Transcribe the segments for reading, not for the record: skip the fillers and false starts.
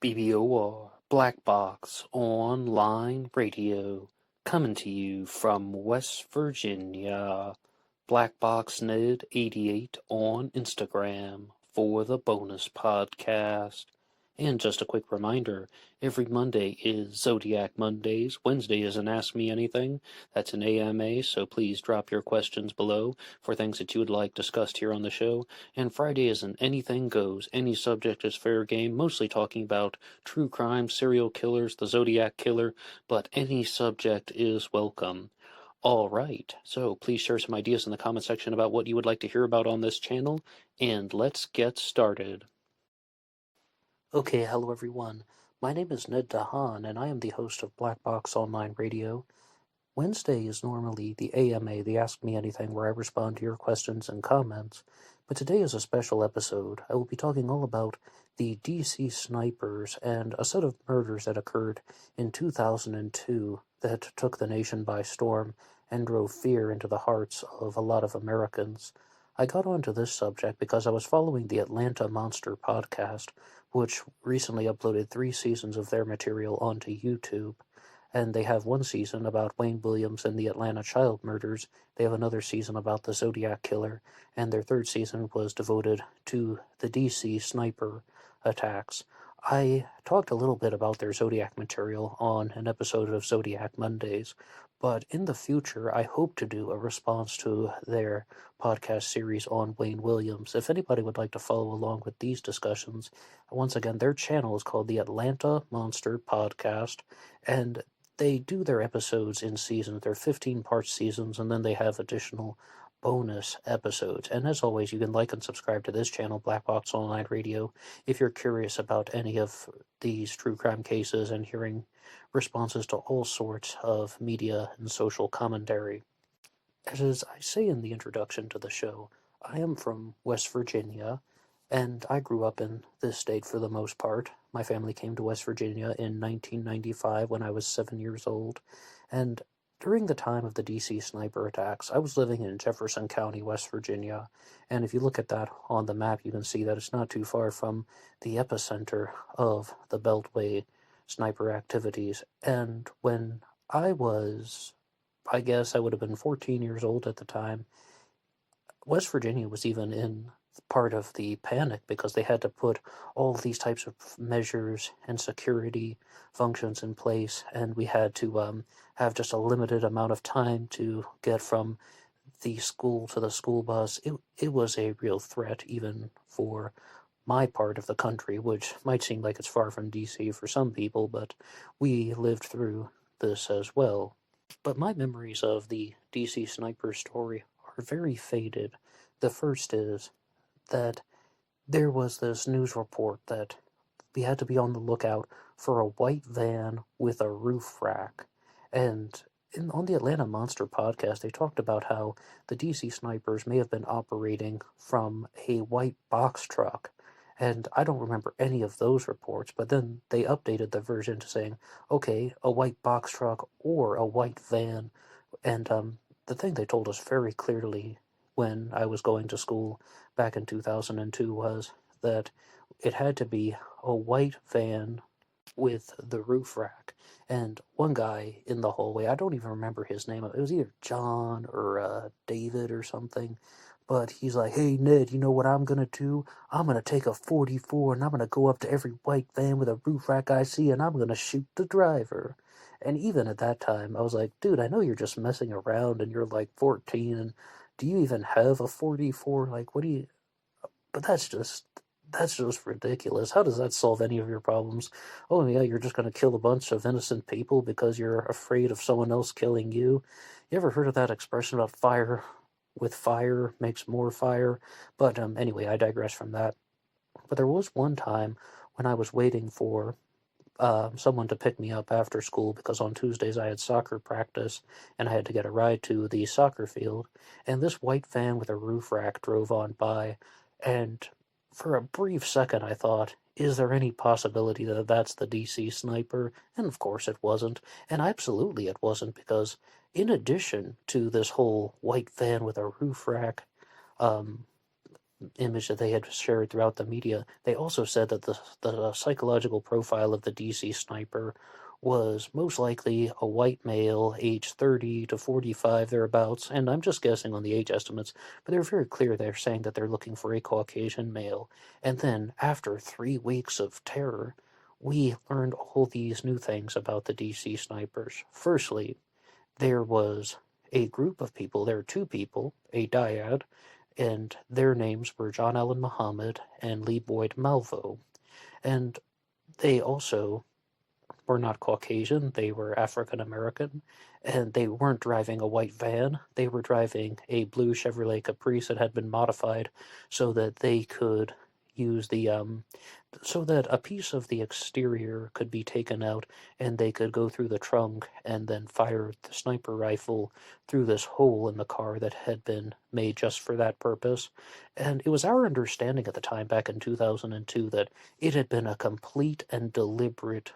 BBOR Black Box Online Radio, coming to you from West Virginia. BlackBoxNed88 on Instagram for the bonus podcast. And just a quick reminder, every Monday is Zodiac Mondays. Wednesday is an Ask Me Anything. That's an AMA, so please drop your questions below for things that you would like discussed here on the show. And Friday is an Anything Goes. Any subject is fair game, mostly talking about true crime, serial killers, the Zodiac Killer, but any subject is welcome. All right, so please share some ideas in the comment section about what you would like to hear about on this channel, and let's get started. Okay, hello everyone. My name is Ned Dahan, and I am the host of Black Box Online Radio. Wednesday is normally the AMA, the Ask Me Anything, where I respond to your questions and comments, but today is a special episode. I will be talking all about the DC snipers and a set of murders that occurred in 2002 that took the nation by storm and drove fear into the hearts of a lot of Americans. I got onto this subject because I was following the Atlanta Monster podcast, which recently uploaded 3 seasons of their material onto YouTube. And they have one season about Wayne Williams and the Atlanta child murders. They have another season about the Zodiac Killer, and their 3rd season was devoted to the DC sniper attacks. I talked a little bit about their Zodiac material on an episode of Zodiac Mondays, but in the future I hope to do a response to their podcast series on Wayne Williams. If anybody would like to follow along with these discussions, once again, their channel is called the Atlanta Monster Podcast, and they do their episodes in seasons. They're 15-part seasons, and then they have additional bonus episodes. And as always, you can like and subscribe to this channel, Black Box Online Radio, if you're curious about any of these true crime cases and hearing responses to all sorts of media and social commentary. As I say in the introduction to the show, I am from West Virginia, and I grew up in this state for the most part. My family came to West Virginia in 1995 when I was 7 years old, and during the time of the DC sniper attacks, I was living in Jefferson County, West Virginia, and if you look at that on the map, you can see that it's not too far from the epicenter of the Beltway sniper activities. And when I guess I would have been 14 years old at the time, West Virginia was even in part of the panic because they had to put all these types of measures and security functions in place, and we had to have just a limited amount of time to get from the school to the school bus. It was a real threat even for my part of the country, which might seem like it's far from DC for some people, but we lived through this as well. But my memories of the DC sniper story are very faded. The first is that there was this news report that we had to be on the lookout for a white van with a roof rack. And on the Atlanta Monster podcast, they talked about how the DC snipers may have been operating from a white box truck. And I don't remember any of those reports, but then they updated the version to saying, okay, a white box truck or a white van. And the thing they told us very clearly when I was going to school back in 2002 was that it had to be a white van with the roof rack. And one guy in the hallway, I don't even remember his name, it was either John or David or something, but he's like, hey Ned, you know what I'm gonna do? I'm gonna take a 44 and I'm gonna go up to every white van with a roof rack I see and I'm gonna shoot the driver. And even at that time, I was like, dude, I know you're just messing around and you're like 14, and do you even have a 44? Like, what do you... But that's just ridiculous. How does that solve any of your problems? Oh yeah, you're just going to kill a bunch of innocent people because you're afraid of someone else killing you. You ever heard of that expression about fire with fire makes more fire? But anyway, I digress from that. But there was one time when I was waiting for someone to pick me up after school because on Tuesdays I had soccer practice and I had to get a ride to the soccer field, and this white van with a roof rack drove on by, and for a brief second I thought, is there any possibility that that's the DC sniper? And of course it wasn't, and absolutely it wasn't, because in addition to this whole white van with a roof rack, image that they had shared throughout the media, they also said that the psychological profile of the DC sniper was most likely a white male, age 30 to 45 thereabouts, and I'm just guessing on the age estimates, but they're very clear they're saying that they're looking for a Caucasian male. And then, after 3 weeks of terror, we learned all these new things about the DC snipers. Firstly, there was a group of people, there were two people, a dyad, and their names were John Allen Muhammad and Lee Boyd Malvo. And they also were not Caucasian, they were African American, and they weren't driving a white van, they were driving a blue Chevrolet Caprice that had been modified so that they could use so that a piece of the exterior could be taken out and they could go through the trunk and then fire the sniper rifle through this hole in the car that had been made just for that purpose. And it was our understanding at the time, back in 2002, that it had been a complete and deliberate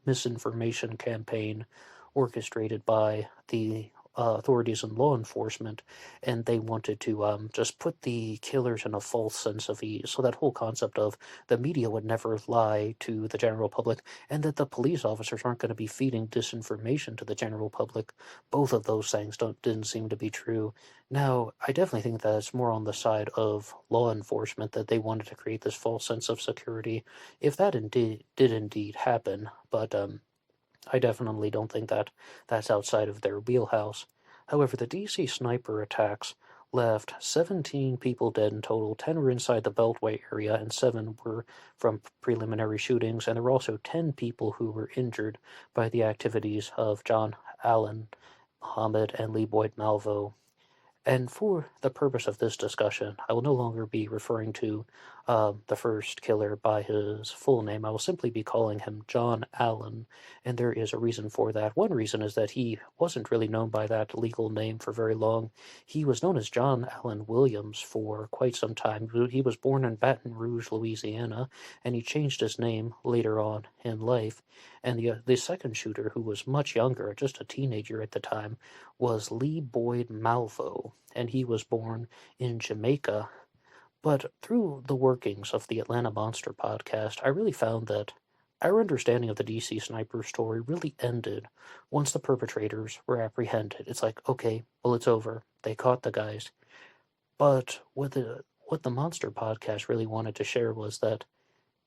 misinformation campaign orchestrated by the authorities and law enforcement, and they wanted to just put the killers in a false sense of ease. So that whole concept of the media would never lie to the general public, and that the police officers aren't going to be feeding disinformation to the general public. Both of those things didn't seem to be true. Now, I definitely think that it's more on the side of law enforcement that they wanted to create this false sense of security, if that did indeed happen. But I definitely don't think that that's outside of their wheelhouse. However, the DC sniper attacks left 17 people dead in total. 10 were inside the Beltway area, and 7 were from preliminary shootings. And there were also 10 people who were injured by the activities of John Allen Muhammad and Lee Boyd Malvo. And for the purpose of this discussion, I will no longer be referring to the first killer by his full name. I will simply be calling him John Allen, and there is a reason for that. One reason is that he wasn't really known by that legal name for very long. He was known as John Allen Williams for quite some time. He was born in Baton Rouge, Louisiana, and he changed his name later on in life. And the second shooter, who was much younger, just a teenager at the time, was Lee Boyd Malvo, and he was born in Jamaica. But through the workings of the Atlanta Monster podcast, I really found that our understanding of the DC sniper story really ended once the perpetrators were apprehended. It's like, okay, well, it's over. They caught the guys. But what the Monster podcast really wanted to share was that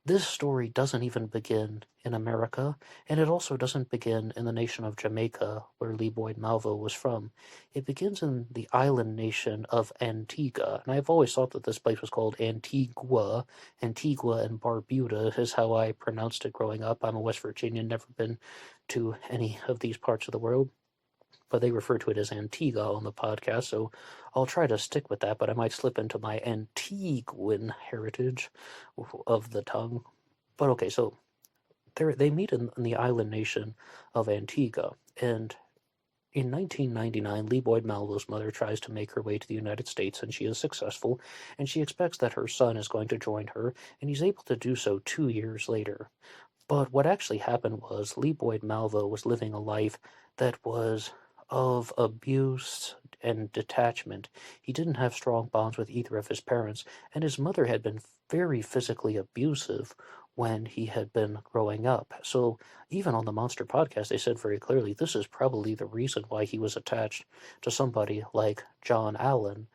this story doesn't even begin in America, and it also doesn't begin in the nation of Jamaica, where Lee Boyd Malvo was from. It begins in the island nation of Antigua, and I've always thought that this place was called Antigua. Antigua and Barbuda is how I pronounced it growing up. I'm a West Virginian, never been to any of these parts of the world, but they refer to it as Antigua on the podcast, so I'll try to stick with that, but I might slip into my Antiguan heritage of the tongue. But okay, so they meet in the island nation of Antigua, and in 1999, Lee Boyd Malvo's mother tries to make her way to the United States, and she is successful, and she expects that her son is going to join her, and he's able to do so 2 years later. But what actually happened was Lee Boyd Malvo was living a life that was of abuse and detachment. He didn't have strong bonds with either of his parents, and his mother had been very physically abusive when he had been growing up. So even on the Monster podcast, they said very clearly this is probably the reason why he was attached to somebody like John Allen.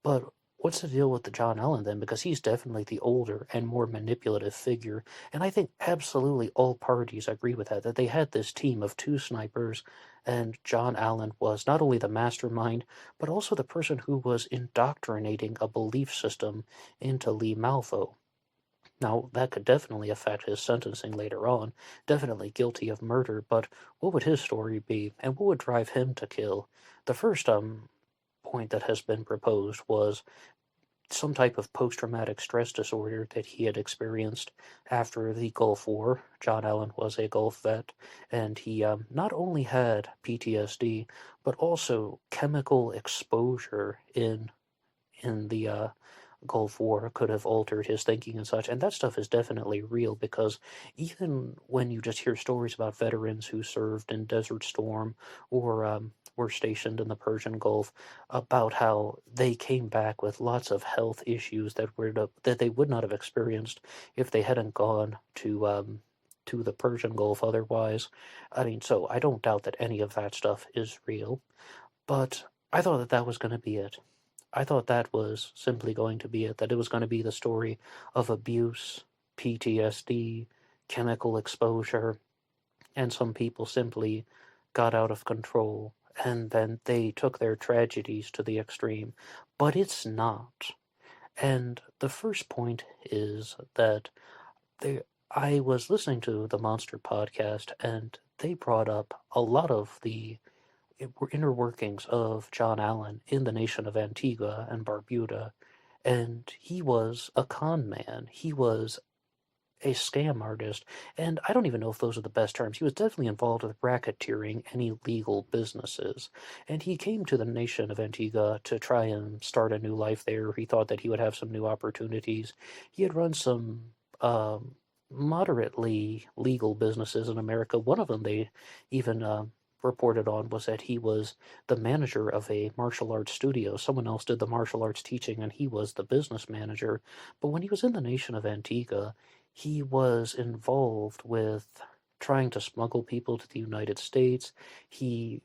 But what's the deal with the John Allen then? Because he's definitely the older and more manipulative figure. And I think absolutely all parties agree with that they had this team of 2 snipers, and John Allen was not only the mastermind, but also the person who was indoctrinating a belief system into Lee Malvo. Now, that could definitely affect his sentencing later on, definitely guilty of murder, but what would his story be, and what would drive him to kill? The first point that has been proposed was some type of post-traumatic stress disorder that he had experienced after the Gulf War. John Allen was a Gulf vet, and he not only had PTSD, but also chemical exposure in the Gulf War could have altered his thinking and such, and that stuff is definitely real, because even when you just hear stories about veterans who served in Desert Storm or were stationed in the Persian Gulf about how they came back with lots of health issues that they would not have experienced if they hadn't gone to the Persian Gulf otherwise. I mean, so I don't doubt that any of that stuff is real, but I thought that that was going to be it. I thought that was simply going to be it, that it was going to be the story of abuse, PTSD, chemical exposure, and some people simply got out of control and then they took their tragedies to the extreme. But it's not. And the first point is that I was listening to the Monster podcast and they brought up a lot of the inner workings of John Allen in the nation of Antigua and Barbuda, and he was a con man. He was a scam artist, and I don't even know if those are the best terms. He was definitely involved with racketeering and illegal businesses, and he came to the nation of Antigua to try and start a new life there. He thought that he would have some new opportunities. He had run some moderately legal businesses in America. One of them they even reported on was that he was the manager of a martial arts studio. Someone else did the martial arts teaching, and he was the business manager. But when he was in the nation of Antigua, he was involved with trying to smuggle people to the United States. He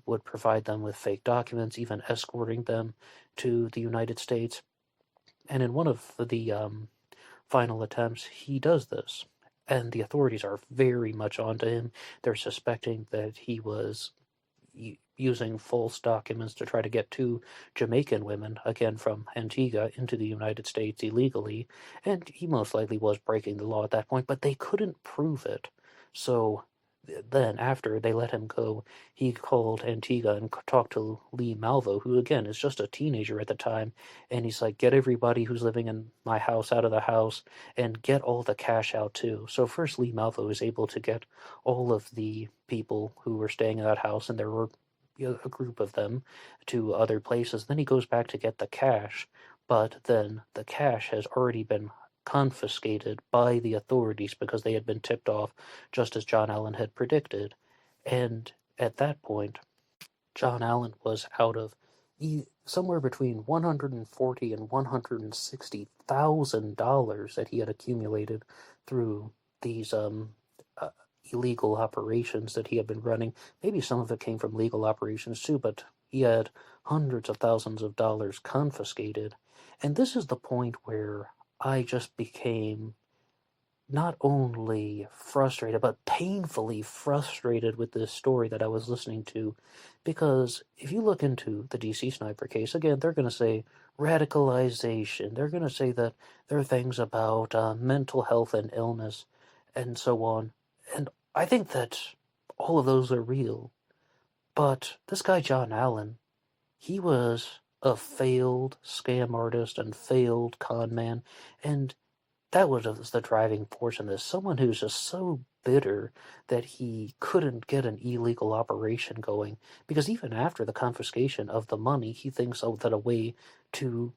would provide them with fake documents, even escorting them to the United States. And in one of the final attempts, he does this. And the authorities are very much onto him. They're suspecting that he was using false documents to try to get two Jamaican women, again from Antigua, into the United States illegally, and he most likely was breaking the law at that point, but they couldn't prove it. So then, after they let him go, he called Antigua and talked to Lee Malvo, who again is just a teenager at the time, and he's like, get everybody who's living in my house out of the house, and get all the cash out too. So first Lee Malvo is able to get all of the people who were staying in that house, and there were a group of them, to other places. Then he goes back to get the cash, but then the cash has already been confiscated by the authorities because they had been tipped off, just as John Allen had predicted. And at that point, John Allen was out of somewhere between $140,000 and $160,000 that he had accumulated through these illegal operations that he had been running. Maybe some of it came from legal operations too, but he had hundreds of thousands of dollars confiscated. And this is the point where I just became not only frustrated, but painfully frustrated with this story that I was listening to. Because if you look into the DC Sniper case, again, they're going to say radicalization. They're going to say that there are things about mental health and illness and so on. And I think that all of those are real. But this guy, John Allen, he was a failed scam artist and failed con man, and that was the driving force in this. Someone who's just so bitter that he couldn't get an illegal operation going, because even after the confiscation of the money, he thinks that a way to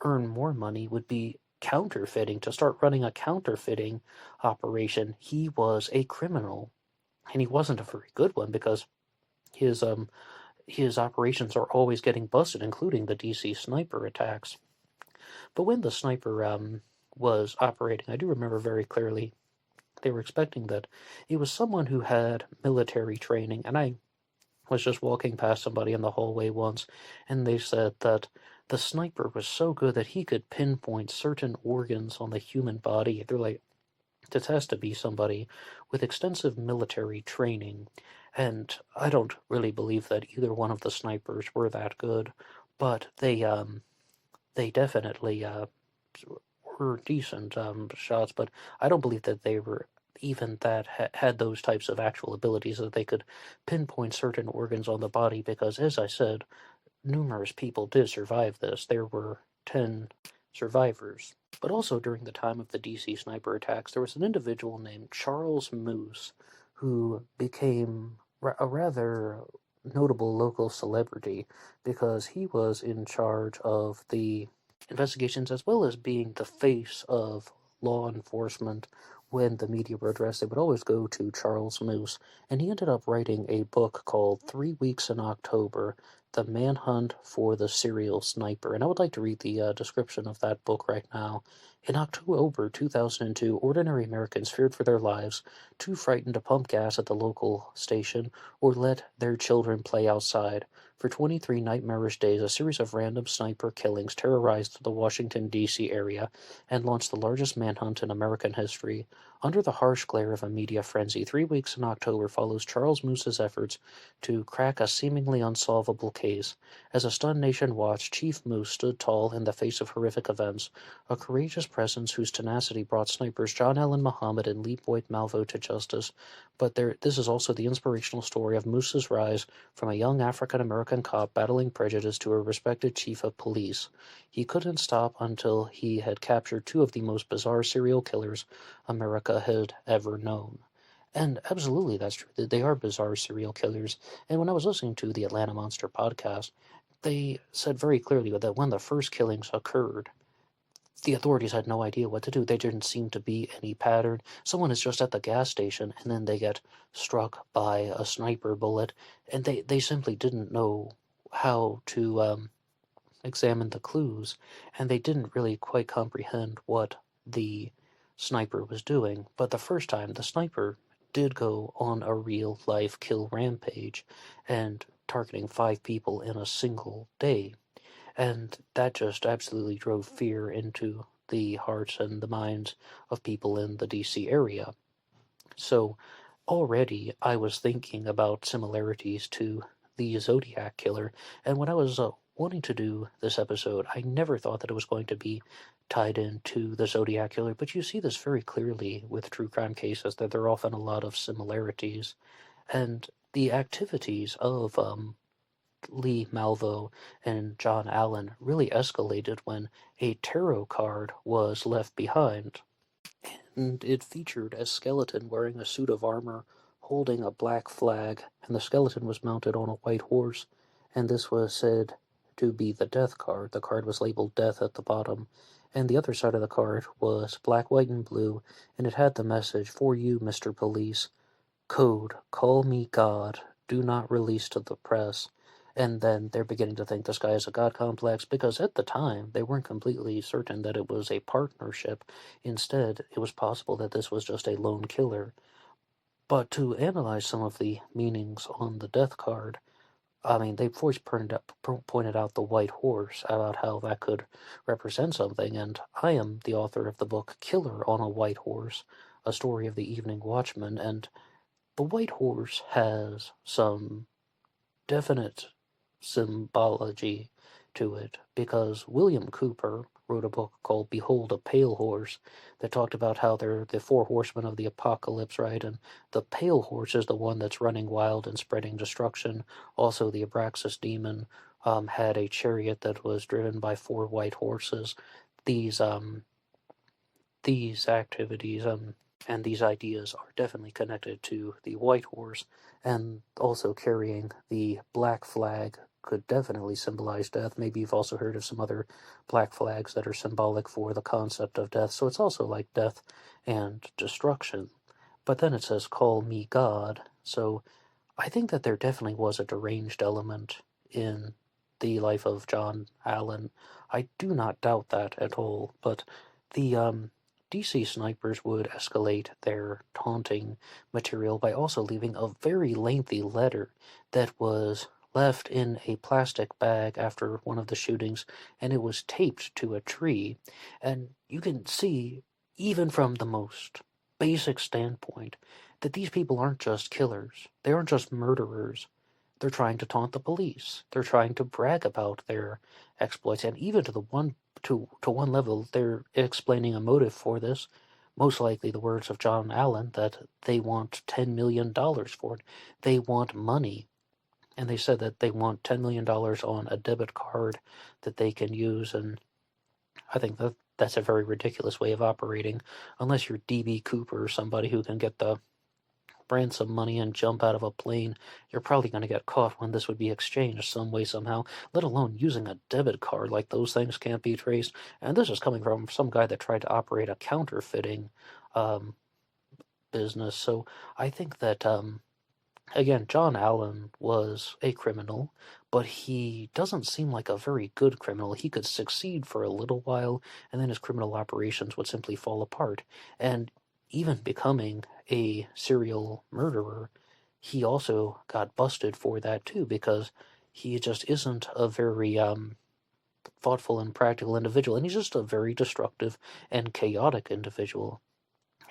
earn more money would be counterfeiting, to start running a counterfeiting operation. He was a criminal, and he wasn't a very good one, because his operations are always getting busted, including the DC Sniper attacks. But when the Sniper was operating, I do remember very clearly they were expecting that it was someone who had military training, and I was just walking past somebody in the hallway once, and they said that the Sniper was so good that he could pinpoint certain organs on the human body. They're like, it has to be somebody with extensive military training, and I don't really believe that either one of the snipers were that good, but they definitely were decent shots, but I don't believe that they were even that had those types of actual abilities that they could pinpoint certain organs on the body, because, as I said, numerous people did survive this. There were 10 survivors. But also during the time of the DC Sniper attacks, there was an individual named Charles Moose who became a rather notable local celebrity because he was in charge of the investigations as well as being the face of law enforcement when the media were addressed, they would always go to Charles Moose, and he ended up writing a book called 3 Weeks in October, The Manhunt for the Serial Sniper. And I would like to read the description of that book right now. In October 2002, ordinary Americans feared for their lives, too frightened to pump gas at the local station or let their children play outside. For 23 nightmarish days, a series of random sniper killings terrorized the Washington, D.C. area and launched the largest manhunt in American history. Under the harsh glare of a media frenzy, 3 Weeks in October follows Charles Moose's efforts to crack a seemingly unsolvable case. As a stunned nation watched, Chief Moose stood tall in the face of horrific events, a courageous presence whose tenacity brought snipers John Allen Muhammad and Lee Boyd Malvo to justice. But this is also the inspirational story of Moose's rise from a young African-American cop battling prejudice to a respected chief of police. He couldn't stop until he had captured two of the most bizarre serial killers America had ever known. And absolutely, that's true. They are bizarre serial killers. And when I was listening to the Atlanta Monster podcast, they said very clearly that when the first killings occurred, the authorities had no idea what to do. There didn't seem to be any pattern. Someone is just at the gas station, and then they get struck by a sniper bullet, and they simply didn't know how to examine the clues, and they didn't really quite comprehend what the sniper was doing. But the first time, the sniper did go on a real-life kill rampage, and targeting 5 people in a single day. And that just absolutely drove fear into the hearts and the minds of people in the DC area. So already I was thinking about similarities to the Zodiac Killer, and when I was wanting to do this episode, I never thought that it was going to be tied into the Zodiac Killer, but you see this very clearly with true crime cases, that there are often a lot of similarities. And the activities of Lee Malvo and John Allen really escalated when a tarot card was left behind, and it featured a skeleton wearing a suit of armor holding a black flag, and the skeleton was mounted on a white horse, and this was said to be the death card. The card was labeled death at the bottom, and the other side of the card was black, white, and blue, and it had the message, "For you, Mr. Police, code, call me God, do not release to the press." And then they're beginning to think this guy has a God complex, because at the time they weren't completely certain that it was a partnership. Instead, it was possible that this was just a lone killer. But to analyze some of the meanings on the death card, I mean, they've always pointed out the white horse, about how that could represent something, and I am the author of the book Killer on a White Horse, a story of the evening watchman, and the white horse has some definite symbology to it, because William Cooper wrote a book called Behold a Pale Horse that talked about how they're the 4 horsemen of the apocalypse, right? And the pale horse is the one that's running wild and spreading destruction. Also, the Abraxas demon had a chariot that was driven by 4 white horses. These activities and these ideas are definitely connected to the white horse, and also carrying the black flag could definitely symbolize death. Maybe you've also heard of some other black flags that are symbolic for the concept of death, so it's also like death and destruction. But then it says, "Call me God," so I think that there definitely was a deranged element in the life of John Allen. I do not doubt that at all, but the DC snipers would escalate their taunting material by also leaving a very lengthy letter that was left in a plastic bag after one of the shootings, and it was taped to a tree. And you can see, even from the most basic standpoint, that these people aren't just killers. They aren't just murderers. They're trying to taunt the police. They're trying to brag about their exploits, and even to one level, they're explaining a motive for this. Most likely the words of John Allen, that they want $10 million for it. They want money. And they said that they want $10 million on a debit card that they can use, and I think that's a very ridiculous way of operating, unless you're D.B. Cooper or somebody who can get the ransom money and jump out of a plane. You're probably going to get caught when this would be exchanged some way, somehow, let alone using a debit card. Like, those things can't be traced. And this is coming from some guy that tried to operate a counterfeiting business. So I think that, again, John Allen was a criminal, but he doesn't seem like a very good criminal. He could succeed for a little while, and then his criminal operations would simply fall apart. And even becoming a serial murderer, he also got busted for that too, because he just isn't a very thoughtful and practical individual, and he's just a very destructive and chaotic individual.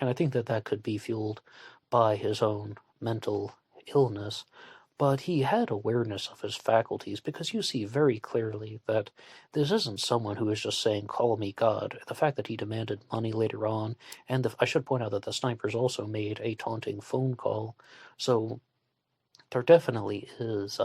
And I think that that could be fueled by his own mental illness, but he had awareness of his faculties, because you see very clearly that this isn't someone who is just saying, "Call me God." The fact that he demanded money later on, and I should point out that the snipers also made a taunting phone call, so there definitely is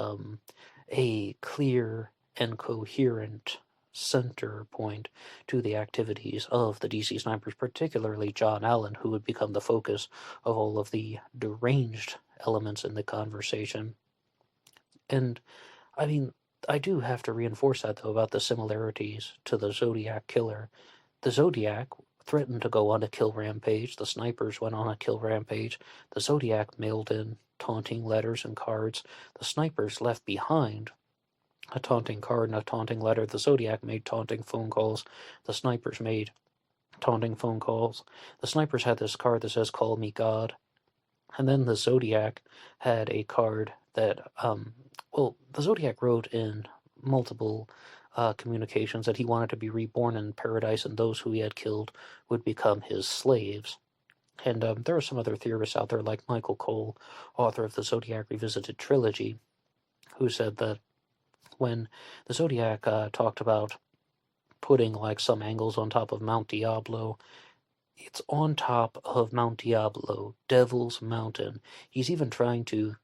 a clear and coherent center point to the activities of the DC snipers, particularly John Allen, who would become the focus of all of the deranged elements in the conversation. And, I mean, I do have to reinforce that, though, about the similarities to the Zodiac killer. The Zodiac threatened to go on a kill rampage. The snipers went on a kill rampage. The Zodiac mailed in taunting letters and cards. The snipers left behind a taunting card and a taunting letter. The Zodiac made taunting phone calls. The snipers made taunting phone calls. The snipers had this card that says, "Call me God." And then the Zodiac had a card that, the Zodiac wrote in multiple communications that he wanted to be reborn in paradise, and those who he had killed would become his slaves. And there are some other theorists out there, like Michael Cole, author of the Zodiac Revisited trilogy, who said that when the Zodiac talked about putting like some angles on top of Mount Diablo, it's on top of Mount Diablo, Devil's Mountain. He's even trying to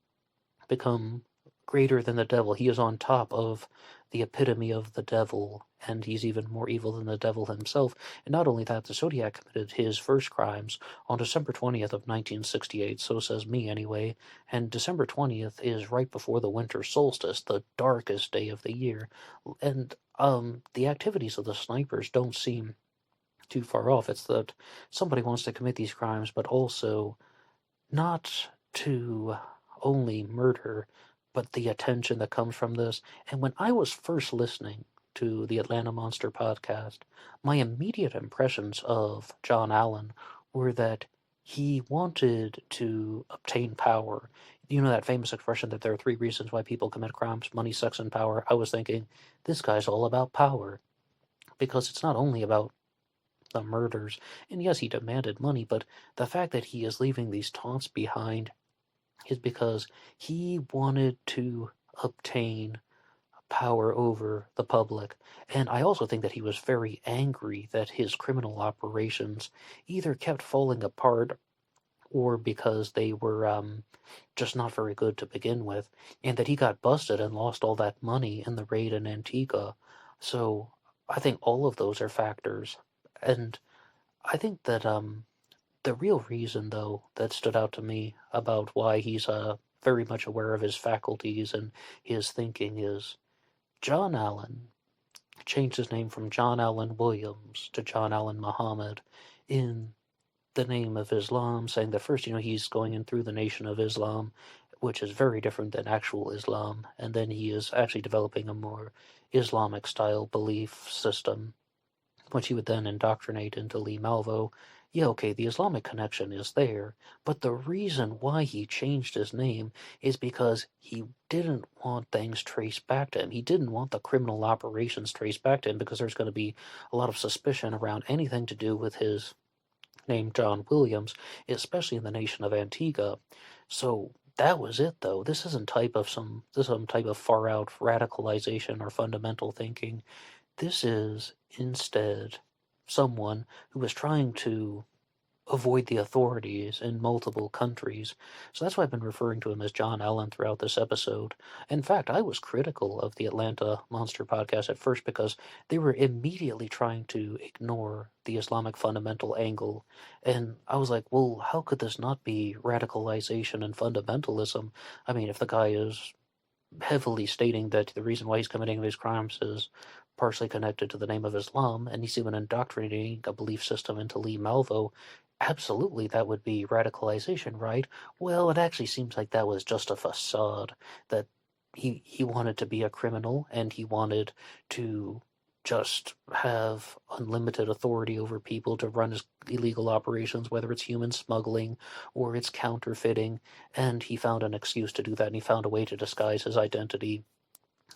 become greater than the devil. He is on top of the epitome of the devil, and he's even more evil than the devil himself. And not only that, the Zodiac committed his first crimes on December 20th of 1968, so says me anyway, and December 20th is right before the winter solstice, the darkest day of the year. And the activities of the snipers don't seem too far off. It's that somebody wants to commit these crimes, but also not to only murder, but the attention that comes from this. And when I was first listening to the Atlanta Monster podcast, my immediate impressions of John Allen were that he wanted to obtain power. You know that famous expression that there are 3 reasons why people commit crimes: money, sex, and power. I was thinking, this guy's all about power, because it's not only about the murders, and yes, he demanded money, but the fact that he is leaving these taunts behind is because he wanted to obtain power over the public. And I also think that he was very angry that his criminal operations either kept falling apart or because they were just not very good to begin with, and that he got busted and lost all that money in the raid in Antigua. So I think all of those are factors. And I think that the real reason, though, that stood out to me about why he's very much aware of his faculties and his thinking is John Allen changed his name from John Allen Williams to John Allen Muhammad in the name of Islam, saying that first, he's going in through the Nation of Islam, which is very different than actual Islam, and then he is actually developing a more Islamic-style belief system, which he would then indoctrinate into Lee Malvo. Yeah, okay, the Islamic connection is there, but the reason why he changed his name is because he didn't want things traced back to him. He didn't want the criminal operations traced back to him, because there's going to be a lot of suspicion around anything to do with his name, John Williams, especially in the nation of Antigua. So that was it, though. This isn't some type of far-out radicalization or fundamental thinking. This is instead someone who is trying to avoid the authorities in multiple countries. So that's why I've been referring to him as John Allen throughout this episode. In fact, I was critical of the Atlanta Monster podcast at first because they were immediately trying to ignore the Islamic fundamental angle. And I was like, well, how could this not be radicalization and fundamentalism? I mean, if the guy is heavily stating that the reason why he's committing these crimes is partially connected to the name of Islam, and he's even indoctrinating a belief system into Lee Malvo, absolutely that would be radicalization, right? Well, it actually seems like that was just a facade, that he wanted to be a criminal, and he wanted to just have unlimited authority over people to run his illegal operations, whether it's human smuggling or it's counterfeiting, and he found an excuse to do that, and he found a way to disguise his identity.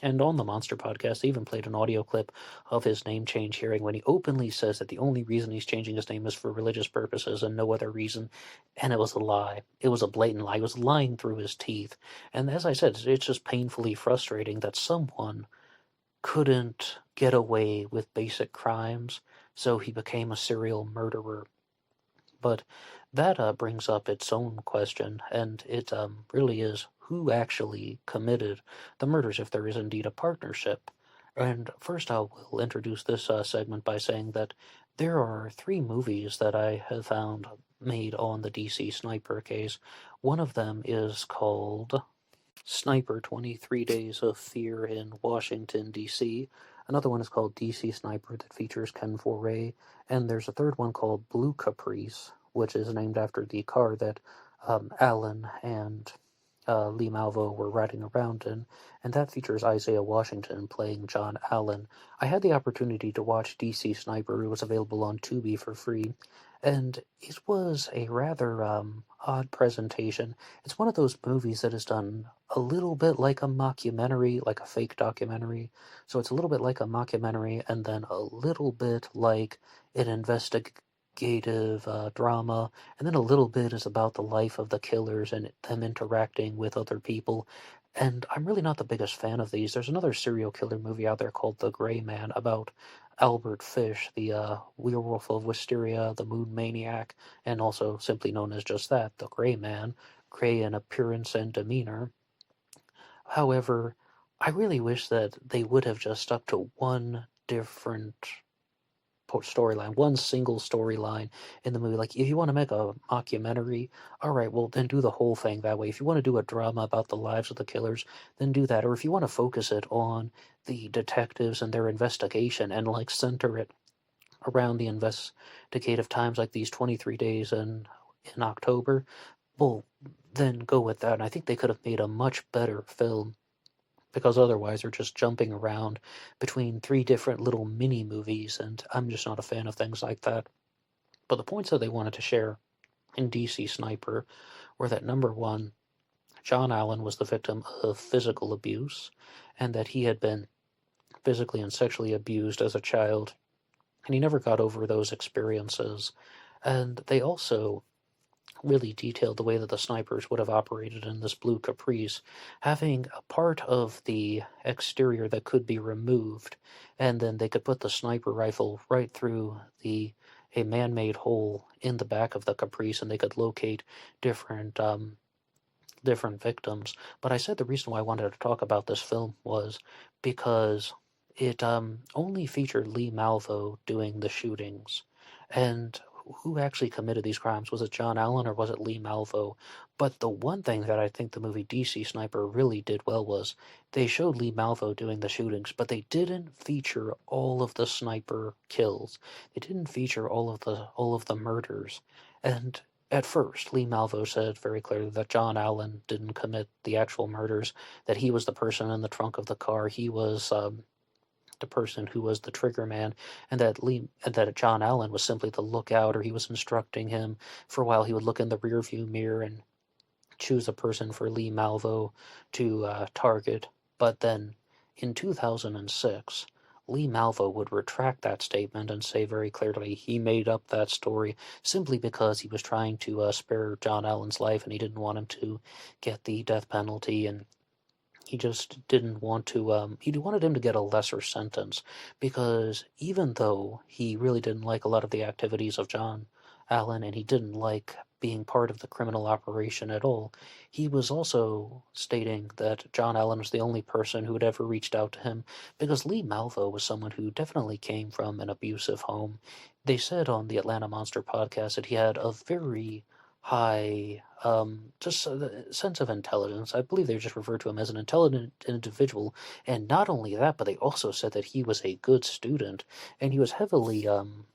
And on the Monster podcast, they even played an audio clip of his name change hearing when he openly says that the only reason he's changing his name is for religious purposes and no other reason. And it was a lie. It was a blatant lie. He was lying through his teeth. And as I said, it's just painfully frustrating that someone couldn't get away with basic crimes, so he became a serial murderer. But that brings up its own question, and it really is who actually committed the murders, if there is indeed a partnership. And first, I will introduce this segment by saying that there are 3 movies that I have found made on the DC Sniper case. One of them is called Sniper 23 Days of Fear in Washington, D.C. Another one is called DC Sniper that features Ken Foray. And there's a third one called Blue Caprice, which is named after the car that Allen and Lee Malvo were riding around in. And that features Isaiah Washington playing John Allen. I had the opportunity to watch DC Sniper. It was available on Tubi for free. And it was a rather odd presentation. It's one of those movies that is done a little bit like a mockumentary, like a fake documentary. So it's a little bit like a mockumentary, and then a little bit like an investigative drama, and then a little bit is about the life of the killers and them interacting with other people. And I'm really not the biggest fan of these. There's another serial killer movie out there called The Gray Man about Albert Fish, the werewolf of Wisteria, the moon maniac, and also simply known as just that, the Gray Man, gray in appearance and demeanor. However, I really wish that they would have just stuck to one different storyline, one single storyline in the movie. Like, if you want to make a mockumentary, all right, well, then do the whole thing that way. If you want to do a drama about the lives of the killers, then do that. Or if you want to focus it on the detectives and their investigation and, like, center it around the investigative times, like these 23 days in October, well, then go with that. And I think they could have made a much better film, because otherwise they're just jumping around between 3 different little mini movies, and I'm just not a fan of things like that. But the points that they wanted to share in DC Sniper were that, number one, John Allen was the victim of physical abuse, and that he had been physically and sexually abused as a child, and he never got over those experiences. And they also really detailed the way that the snipers would have operated in this Blue Caprice, having a part of the exterior that could be removed, and then they could put the sniper rifle right through a man-made hole in the back of the Caprice, and they could locate different victims. But I said the reason why I wanted to talk about this film was because it only featured Lee Malvo doing the shootings, and who actually committed these crimes? Was it John Allen or was it Lee Malvo? But the one thing that I think the movie DC Sniper really did well was they showed Lee Malvo doing the shootings, but they didn't feature all of the sniper kills. They didn't feature all of the murders. And at first, Lee Malvo said very clearly that John Allen didn't commit the actual murders, that he was the person in the trunk of the car. He was the person who was the trigger man, and that John Allen was simply the lookout, or he was instructing him. For a while, he would look in the rearview mirror and choose a person for Lee Malvo to target. But then, in 2006, Lee Malvo would retract that statement and say very clearly he made up that story simply because he was trying to spare John Allen's life, and he didn't want him to get the death penalty, and he just didn't want to, he wanted him to get a lesser sentence, because even though he really didn't like a lot of the activities of John Allen, and he didn't like being part of the criminal operation at all, he was also stating that John Allen was the only person who had ever reached out to him, because Lee Malvo was someone who definitely came from an abusive home. They said on the Atlanta Monster podcast that he had a very high just the sense of intelligence. I believe they just referred to him as an intelligent individual, and not only that, but they also said that he was a good student, and he was heavily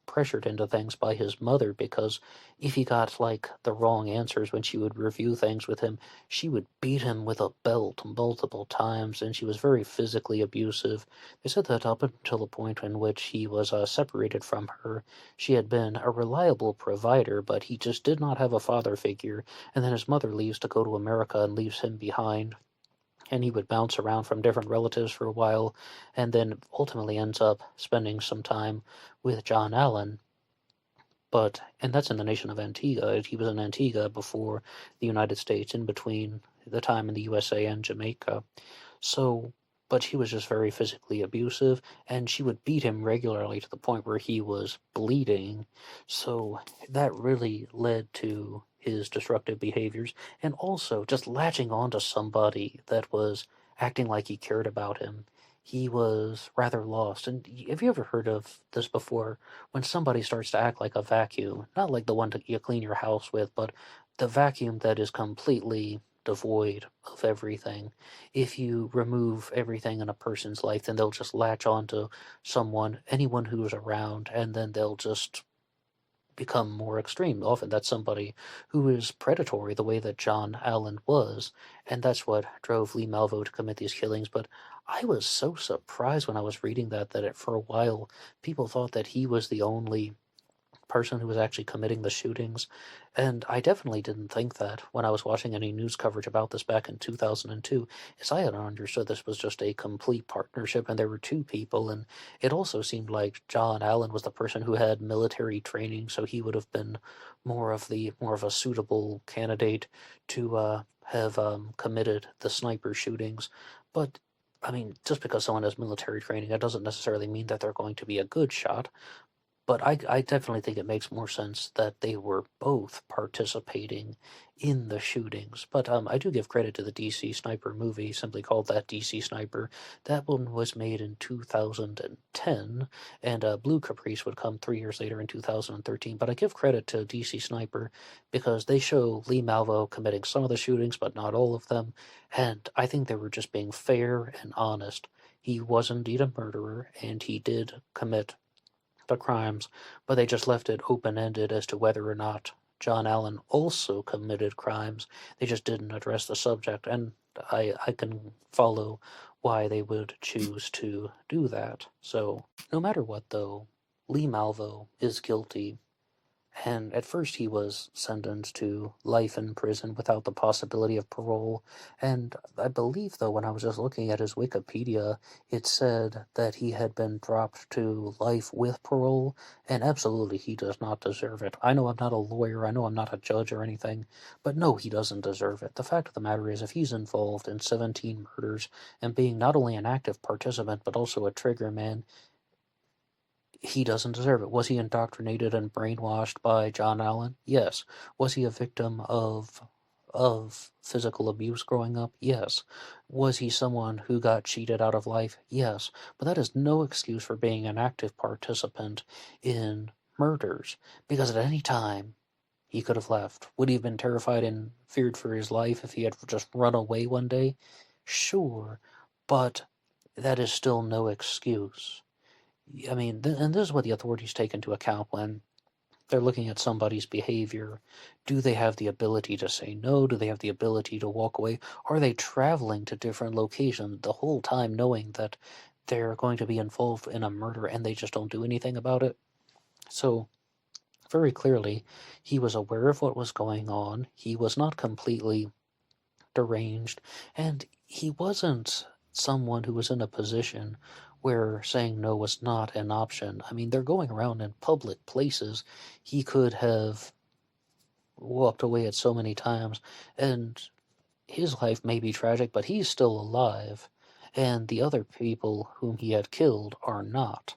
pressured into things by his mother, because if he got like the wrong answers when she would review things with him, she would beat him with a belt multiple times, and she was very physically abusive. They said that up until the point in which he was separated from her, she had been a reliable provider, but he just did not have a father figure. And then his mother leaves to go to America and leaves him behind. And he would bounce around from different relatives for a while, and then ultimately ends up spending some time with John Allen. And that's in the nation of Antigua. He was in Antigua before the United States, in between the time in the USA and Jamaica. But he was just very physically abusive, and she would beat him regularly to the point where he was bleeding. So that really led to his destructive behaviors, and also just latching on to somebody that was acting like he cared about him. He was rather lost. And have you ever heard of this before? When somebody starts to act like a vacuum, not like the one that you clean your house with, but the vacuum that is completely devoid of everything. If you remove everything in a person's life, then they'll just latch on to anyone who's around, and then they'll just become more extreme. Often that's somebody who is predatory, the way that John Allen was, and that's what drove Lee Malvo to commit these killings. But I was so surprised when I was reading that for a while people thought that he was the only person who was actually committing the shootings. And I definitely didn't think that when I was watching any news coverage about this back in 2002, as I had understood this was just a complete partnership and there were two people. And it also seemed like John Allen was the person who had military training, so he would have been more of a suitable candidate to have committed the sniper shootings. But I mean, just because someone has military training, that doesn't necessarily mean that they're going to be a good shot. But I definitely think it makes more sense that they were both participating in the shootings. But I do give credit to the DC Sniper movie, simply called that DC Sniper. That one was made in 2010, and Blue Caprice would come 3 years later in 2013. But I give credit to DC Sniper because they show Lee Malvo committing some of the shootings, but not all of them. And I think they were just being fair and honest. He was indeed a murderer, and he did commit the crimes, but they just left it open-ended as to whether or not John Allen also committed crimes. They just didn't address the subject, and I can follow why they would choose to do that. So, no matter what, though, Lee Malvo is guilty. And at first he was sentenced to life in prison without the possibility of parole. And I believe, though, when I was just looking at his Wikipedia, it said that he had been dropped to life with parole, and absolutely he does not deserve it. I know I'm not a lawyer, I know I'm not a judge or anything, but no, he doesn't deserve it. The fact of the matter is, if he's involved in 17 murders and being not only an active participant, but also a trigger man, he doesn't deserve it. Was he indoctrinated and brainwashed by John Allen? Yes. Was he a victim of physical abuse growing up? Yes. Was he someone who got cheated out of life? Yes. But that is no excuse for being an active participant in murders, because at any time he could have left. Would he have been terrified and feared for his life if he had just run away one day? Sure. But that is still no excuse. I mean, and this is what the authorities take into account when they're looking at somebody's behavior. Do they have the ability to say no? Do they have the ability to walk away? Are they traveling to different locations the whole time knowing that they're going to be involved in a murder and they just don't do anything about it? So, very clearly, he was aware of what was going on. He was not completely deranged, and he wasn't someone who was in a position where saying no was not an option. I mean, they're going around in public places. He could have walked away at so many times, and his life may be tragic, but he's still alive, and the other people whom he had killed are not.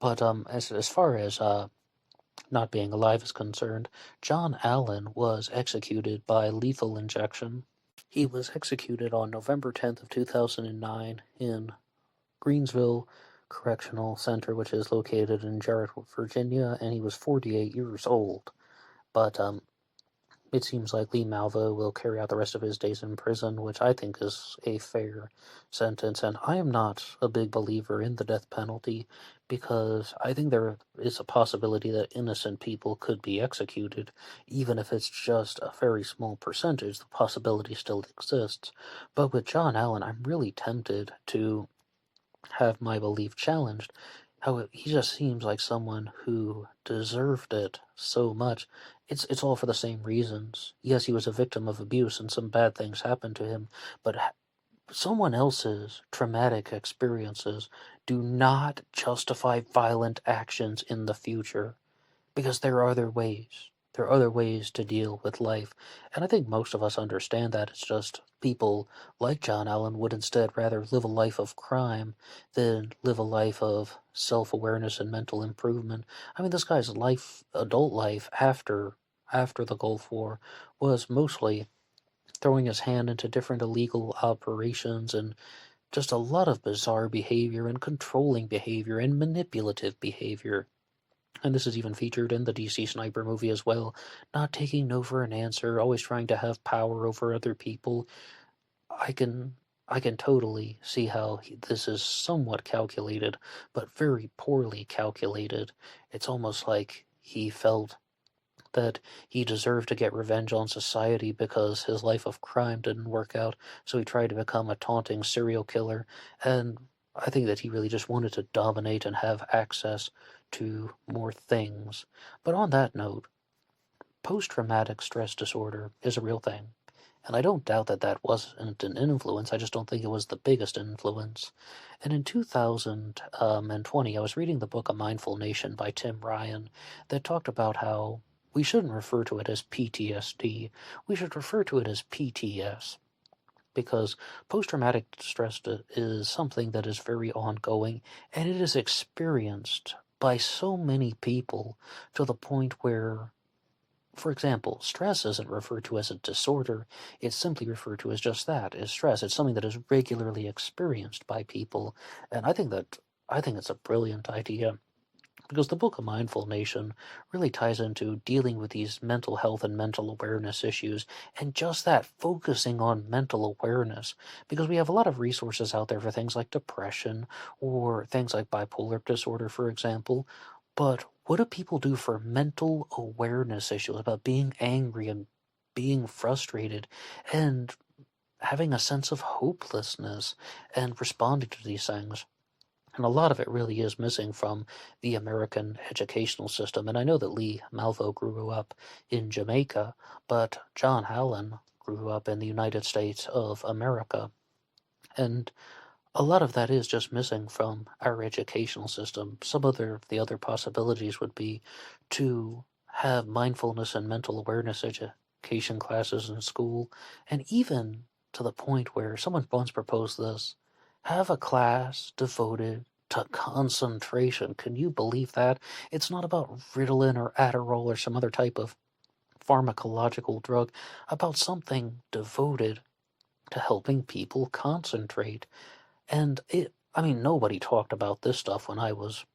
But as far as not being alive is concerned, John Allen was executed by lethal injection. He was executed on November 10th of 2009 in Greensville Correctional Center, which is located in Jarrett, Virginia, and he was 48 years old. But it seems like Lee Malvo will carry out the rest of his days in prison, which I think is a fair sentence. And I am not a big believer in the death penalty because I think there is a possibility that innocent people could be executed, even if it's just a very small percentage. The possibility still exists. But with John Allen, I'm really tempted to have my belief challenged. How he just seems like someone who deserved it so much. It's all for the same reasons. Yes, he was a victim of abuse and some bad things happened to him, but someone else's traumatic experiences do not justify violent actions in the future, because there are other ways. There are other ways to deal with life. And I think most of us understand that. It's just people like John Allen would instead rather live a life of crime than live a life of self-awareness and mental improvement. I mean, this guy's life, adult life after the Gulf War was mostly throwing his hand into different illegal operations and just a lot of bizarre behavior and controlling behavior and manipulative behavior. And this is even featured in the DC Sniper movie as well. Not taking no for an answer, always trying to have power over other people. I can I can totally see how this is somewhat calculated, but very poorly calculated. It's almost like he felt that he deserved to get revenge on society because his life of crime didn't work out, so he tried to become a taunting serial killer, and I think that he really just wanted to dominate and have access to more things. But on that note, post-traumatic stress disorder is a real thing. And I don't doubt that that wasn't an influence, I just don't think it was the biggest influence. And in 2020, I was reading the book A Mindful Nation by Tim Ryan that talked about how we shouldn't refer to it as PTSD, we should refer to it as PTS. Because post-traumatic stress is something that is very ongoing, and it is experienced by so many people to the point where, for example, stress isn't referred to as a disorder, it's simply referred to as just that, as stress. It's something that is regularly experienced by people, and I think it's a brilliant idea. Because the book of Mindful Nation really ties into dealing with these mental health and mental awareness issues, and just that, focusing on mental awareness. Because we have a lot of resources out there for things like depression, or things like bipolar disorder, for example. But what do people do for mental awareness issues about being angry and being frustrated and having a sense of hopelessness and responding to these things? And a lot of it really is missing from the American educational system. And I know that Lee Malvo grew up in Jamaica, but John Allen grew up in the United States of America. And a lot of that is just missing from our educational system. Some of the other possibilities would be to have mindfulness and mental awareness education classes in school, and even to the point where someone once proposed this, have a class devoted to concentration. Can you believe that? It's not about Ritalin or Adderall or some other type of pharmacological drug, about something devoted to helping people concentrate. And I mean, nobody talked about this stuff when I was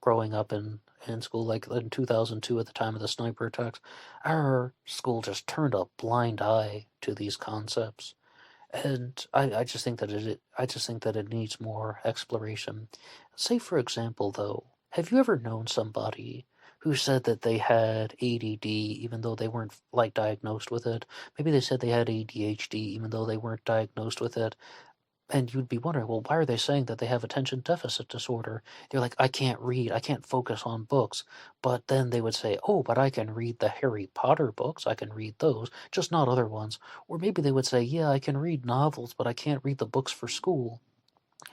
growing up in school, like in 2002 at the time of the sniper attacks. Our school just turned a blind eye to these concepts. And I just think that it needs more exploration. Say, for example, though, have you ever known somebody who said that they had ADD even though they weren't, like, diagnosed with it? Maybe they said they had ADHD even though they weren't diagnosed with it. And you'd be wondering, well, why are they saying that they have attention deficit disorder? They're like, I can't read, I can't focus on books. But then they would say, oh, but I can read the Harry Potter books, I can read those, just not other ones. Or maybe they would say, yeah, I can read novels, but I can't read the books for school.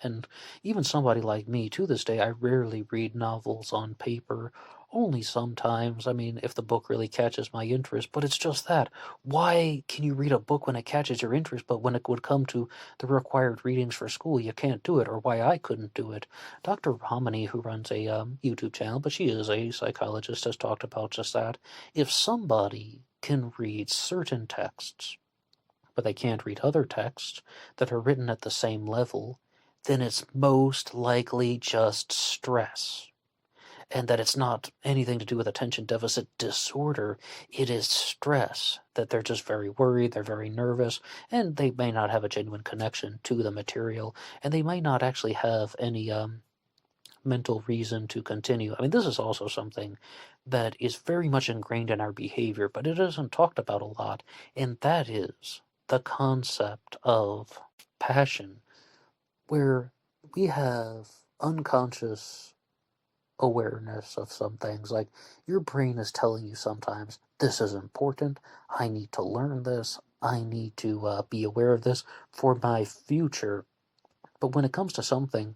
And even somebody like me, to this day, I rarely read novels on paper, only sometimes. I mean, if the book really catches my interest, but it's just that. Why can you read a book when it catches your interest, but when it would come to the required readings for school, you can't do it, or why I couldn't do it? Dr. Romney, who runs a YouTube channel, but she is a psychologist, has talked about just that. If somebody can read certain texts, but they can't read other texts that are written at the same level, then it's most likely just stress. and that it's not anything to do with attention deficit disorder. It is stress, that they're just very worried, they're very nervous, and they may not have a genuine connection to the material, and they might not actually have any mental reason to continue. I mean, this is also something that is very much ingrained in our behavior, but it isn't talked about a lot, and that is the concept of passion, where we have unconscious awareness of some things. Like, your brain is telling you sometimes, this is important, I need to learn this, I need to be aware of this for my future. But when it comes to something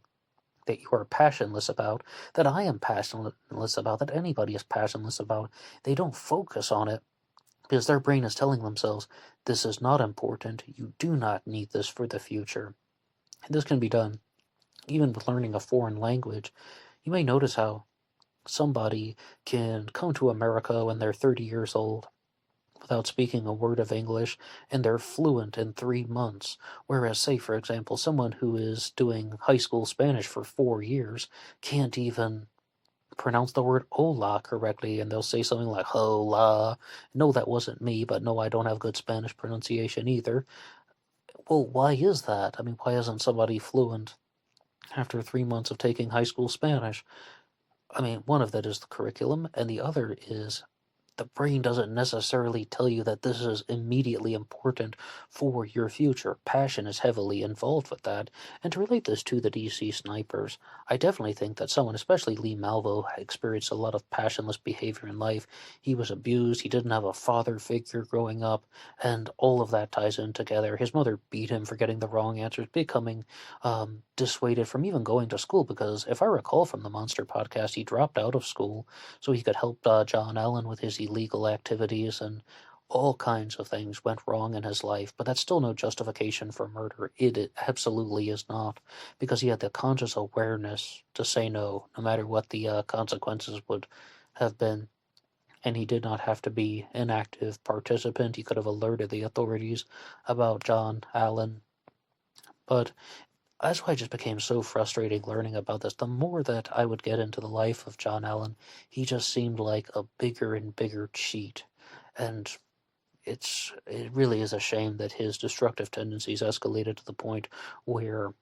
that you are passionless about, that I am passionless about, that anybody is passionless about, they don't focus on it because their brain is telling themselves, this is not important, you do not need this for the future. And this can be done even with learning a foreign language. You may notice how somebody can come to America when they're 30 years old without speaking a word of English, and they're fluent in 3 months. Whereas, say, for example, someone who is doing high school Spanish for 4 years can't even pronounce the word hola correctly, and they'll say something like hola. No, that wasn't me, but no, I don't have good Spanish pronunciation either. Well, why is that? I mean, why isn't somebody fluent after 3 months of taking high school Spanish? I mean, one of that is the curriculum, and the other is the brain doesn't necessarily tell you that this is immediately important for your future. Passion is heavily involved with that. And to relate this to the DC snipers, I definitely think that someone, especially Lee Malvo, experienced a lot of passionless behavior in life. He was abused, he didn't have a father figure growing up, and all of that ties in together. His mother beat him for getting the wrong answers, becoming dissuaded from even going to school, because if I recall from the Monster podcast, he dropped out of school so he could help John Allen with his illegal activities, and all kinds of things went wrong in his life. But that's still no justification for murder. It absolutely is not, because he had the conscious awareness to say no, no matter what the consequences would have been. And he did not have to be an active participant. He could have alerted the authorities about John Allen. But that's why it just became so frustrating learning about this. The more that I would get into the life of John Allen, he just seemed like a bigger and bigger cheat. And it really is a shame that his destructive tendencies escalated to the point where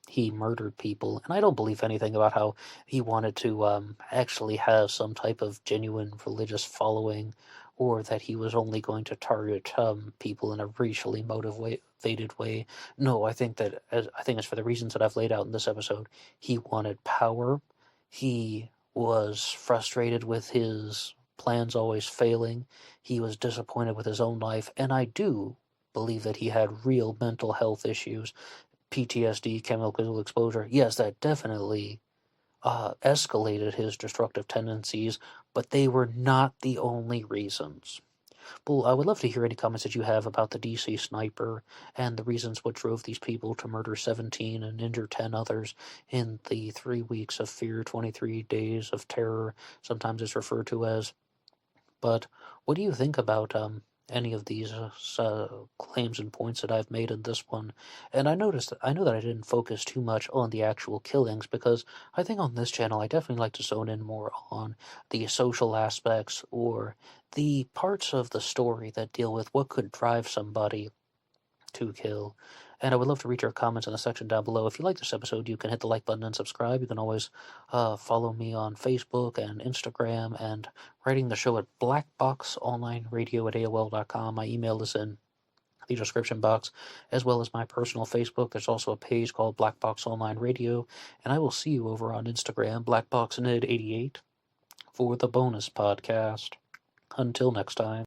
he murdered people. And I don't believe anything about how he wanted to actually have some type of genuine religious following, or that he was only going to target people in a racially motivated way. No, I think it's for the reasons that I've laid out in this episode. He wanted power. He was frustrated with his plans always failing. He was disappointed with his own life, and I do believe that he had real mental health issues. PTSD, chemical exposure, yes, that definitely escalated his destructive tendencies, but they were not the only reasons. Well, I would love to hear any comments that you have about the DC sniper and the reasons what drove these people to murder 17 and injure 10 others in the 3 weeks of fear, 23 days of terror, sometimes it's referred to as. But what do you think about any of these claims and points that I've made in this one? And I know that I didn't focus too much on the actual killings, because I think on this channel I definitely like to zone in more on the social aspects, or the parts of the story that deal with what could drive somebody to kill. And I would love to read your comments in the section down below. If you like this episode, you can hit the like button and subscribe. You can always follow me on Facebook and Instagram, and writing the show at BlackBoxOnlineRadio at AOL.com. My email is in the description box, as well as my personal Facebook. There's also a page called Black Box Online Radio, and I will see you over on Instagram, BlackBoxNid88, for the bonus podcast. Until next time.